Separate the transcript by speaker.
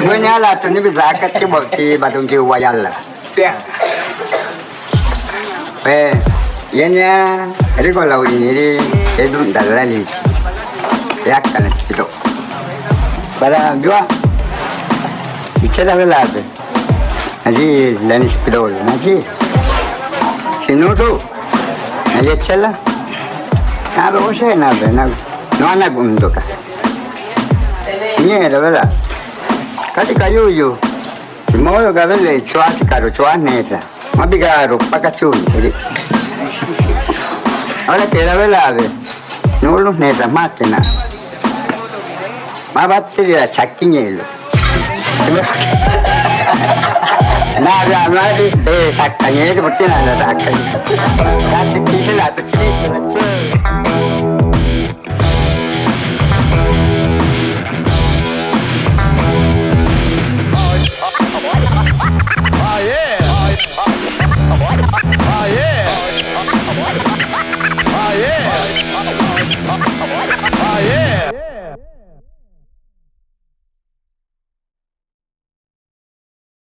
Speaker 1: Gue nyala tu ni bisa kat ke bot ti batung ki wayal lah. Yenya, ini kalau ini itu dalali. Ya kan itu. Pada dua. Bicara belada. Aji lanis pidol, aji. Sino tu? Aji cela. Apa usah nak nak nak untuk ka. Sini ada bela. Kati kayu yo. Mau yo kabel cuaca karo cuaca nesa. Mabi karo pakacun jadi. Ahora que era velado, no los neta máquina. Más batería chaquiñelo. Nada más de sacañero porque nada saca. Casi quise la chiquita.
Speaker 2: Oh yeah!